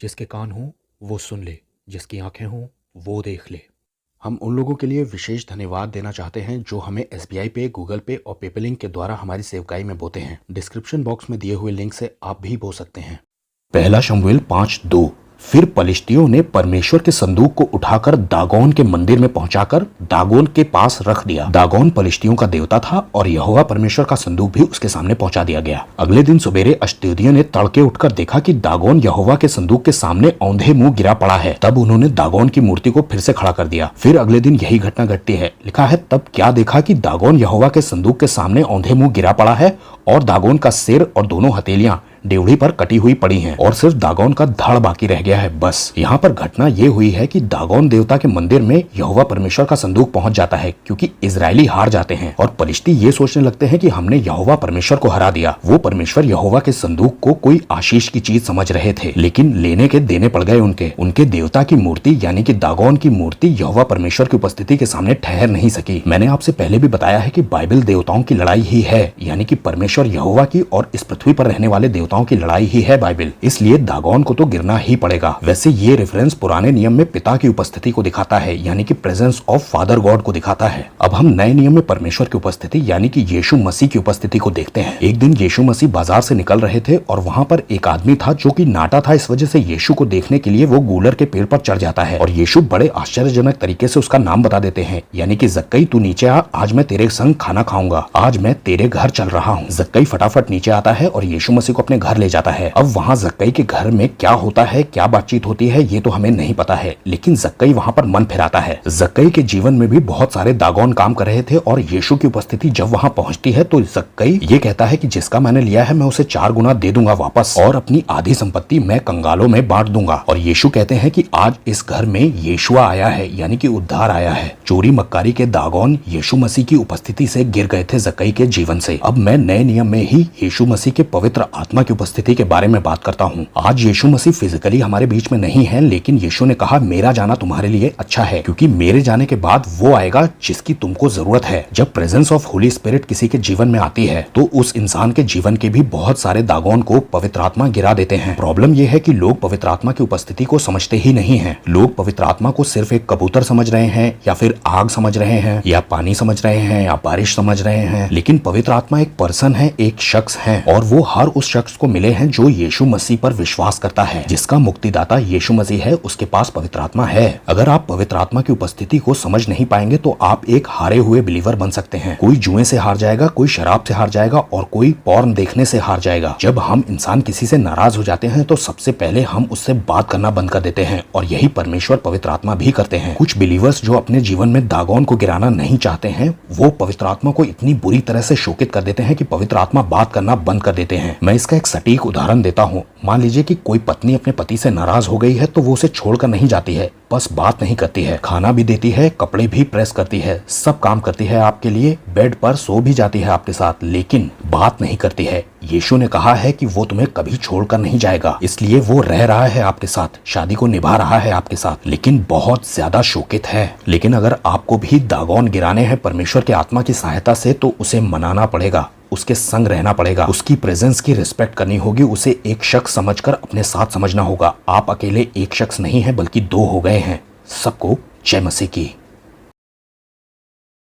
जिसके कान हों वो सुन ले, जिसकी आंखें हों वो देख ले। हम उन लोगों के लिए विशेष धन्यवाद देना चाहते हैं जो हमें एसबीआई पे, गूगल पे और पेपलिंक के द्वारा हमारी सेवकाई में बोते हैं। डिस्क्रिप्शन बॉक्स में दिए हुए लिंक से आप भी बो सकते हैं। पहला शमूएल 5:2। फिर पलिश्तियों ने परमेश्वर के संदूक को उठाकर दागोन के मंदिर में पहुंचाकर दागोन के पास रख दिया। दागोन पलिश्तियों का देवता था और यहोवा परमेश्वर का संदूक भी उसके सामने पहुंचा दिया गया। अगले दिन सवेरे अश्तोदियों ने तड़के उठकर देखा कि दागोन यहोवा के संदूक के सामने औंधे मुंह गिरा पड़ा है। तब उन्होंने दागोन की मूर्ति को फिर से खड़ा कर दिया। फिर अगले दिन यही घटना घटती है। लिखा है, तब क्या देखा कि दागोन यहोवा के संदूक के सामने औंधे मुंह गिरा पड़ा है और दागोन का सिर और दोनों हथेलियां डेवढ़ी पर कटी हुई पड़ी हैं और सिर्फ दागोन का धड़ बाकी रह गया है। बस यहाँ पर घटना ये हुई है कि दागोन देवता के मंदिर में यहोवा परमेश्वर का संदूक पहुंच जाता है क्योंकि इजरायली हार जाते हैं और पलिश्ती ये सोचने लगते हैं कि हमने यहोवा परमेश्वर को हरा दिया। वो परमेश्वर यहोवा के संदूक को कोई आशीष की चीज समझ रहे थे, लेकिन लेने के देने पड़ गए उनके देवता की मूर्ति यानी कि दागोन की मूर्ति यहोवा परमेश्वर की उपस्थिति के सामने ठहर नहीं सकी। मैंने आपसे पहले भी बताया है कि बाइबल देवताओं की लड़ाई ही है, यानी कि परमेश्वर यहोवा की और इस पृथ्वी पर रहने वाले देवताओं की लड़ाई ही है बाइबल। इसलिए दागोन को तो गिरना ही पड़ेगा। वैसे ये रेफरेंस पुराने नियम में पिता की उपस्थिति को दिखाता है, यानी कि प्रेजेंस ऑफ फादर गॉड को दिखाता है। अब हम नए नियम में परमेश्वर की उपस्थिति यानी कि यीशु मसीह की उपस्थिति को देखते हैं। एक दिन यीशु मसीह बाजार से निकल रहे थे और वहाँ पर एक आदमी था जो कि नाटा था। इस वजह से यीशु को देखने के लिए वो गूलर के पेड़ पर चढ़ जाता है और यीशु बड़े आश्चर्यजनक तरीके से उसका नाम बता देते हैं, यानी कि जक्कई तू नीचे आ, आज मैं तेरे संग खाना खाऊंगा, आज मैं तेरे घर चल रहा हूँ। जक्कई फटाफट नीचे आता है और यीशु मसीह को अपने घर ले जाता है। अब वहाँ जक्कई के घर में क्या होता है, क्या बातचीत होती है, ये तो हमें नहीं पता है, लेकिन जक्कई वहाँ पर मन फिराता है। जक्कई के जीवन में भी बहुत सारे दागोन काम कर रहे थे और यीशु की उपस्थिति जब वहाँ पहुँचती है तो जक्कई ये कहता है कि जिसका मैंने लिया है मैं उसे 4 गुना दे दूंगा वापस और अपनी आधी संपत्ति मैं कंगालों में बांट दूंगा। और यीशु कहते हैं कि आज इस घर में यीशुआ आया है, यानी कि उद्धार आया है। चोरी मक्कारी के दागोन यीशु मसीह की उपस्थिति से गिर गए थे जक्कई के जीवन से। अब मैं नए नियम में ही यीशु मसीह के पवित्र आत्मा की उपस्थिति के बारे में बात करता हूँ। आज यीशु मसीह फिजिकली हमारे बीच में नहीं है, लेकिन यीशु ने कहा मेरा जाना तुम्हारे लिए अच्छा है क्योंकि मेरे जाने के बाद वो आएगा जिसकी तुमको जरूरत है। जब प्रेजेंस ऑफ होली स्पिरिट किसी के जीवन में आती है तो उस इंसान के जीवन के भी बहुत सारे दागोन को पवित्र आत्मा गिरा देते हैं। प्रॉब्लम यह है कि लोग पवित्र आत्मा की उपस्थिति को समझते ही नहीं है। लोग पवित्र आत्मा को सिर्फ एक कबूतर समझ रहे हैं या फिर आग समझ रहे हैं या पानी समझ रहे हैं या बारिश समझ रहे हैं, लेकिन पवित्र आत्मा एक पर्सन है, एक शख्स है और वो हर उस शख्स को मिले हैं जो यीशु मसीह पर विश्वास करता है। जिसका मुक्तिदाता यीशु मसीह है उसके पास पवित्र आत्मा है। अगर आप पवित्र आत्मा की उपस्थिति को समझ नहीं पाएंगे तो आप एक हारे हुए बिलीवर बन सकते हैं। कोई जुए से हार जाएगा, कोई शराब से हार जाएगा और कोई पॉर्न देखने से हार जाएगा। जब हम इंसान किसी से नाराज हो जाते हैं तो सबसे पहले हम उससे बात करना बंद कर देते हैं और यही परमेश्वर पवित्र आत्मा भी करते हैं। कुछ बिलीवर्स जो अपने जीवन में दागोन को गिराना नहीं चाहते हैं वो पवित्र आत्मा को इतनी बुरी तरह से शोकित कर देते हैं कि पवित्र आत्मा बात करना बंद कर देते हैं। मैं इसका एक सटीक उदाहरण देता हूँ। मान लीजिए कि कोई पत्नी अपने पति से नाराज हो गई है तो वो उसे छोड़कर नहीं जाती है, बस बात नहीं करती है, खाना भी देती है, कपड़े भी प्रेस करती है, सब काम करती है आपके लिए, बेड पर सो भी जाती है आपके साथ, लेकिन बात नहीं करती है। यीशु ने कहा है कि वो तुम्हें कभी छोड़कर नहीं जाएगा, इसलिए वो रह रहा है आपके साथ, शादी को निभा रहा है आपके साथ, लेकिन बहुत ज्यादा शोकित है। लेकिन अगर आपको भी दागोन गिराने हैं परमेश्वर के आत्मा की सहायता से तो उसे मनाना पड़ेगा, उसके संग रहना पड़ेगा, उसकी प्रेजेंस की रिस्पेक्ट करनी होगी, उसे एक शख्स समझकर अपने साथ समझना होगा। आप अकेले एक शख्स नहीं है बल्कि 2 हो गए हैं। सबको जय मसीह की।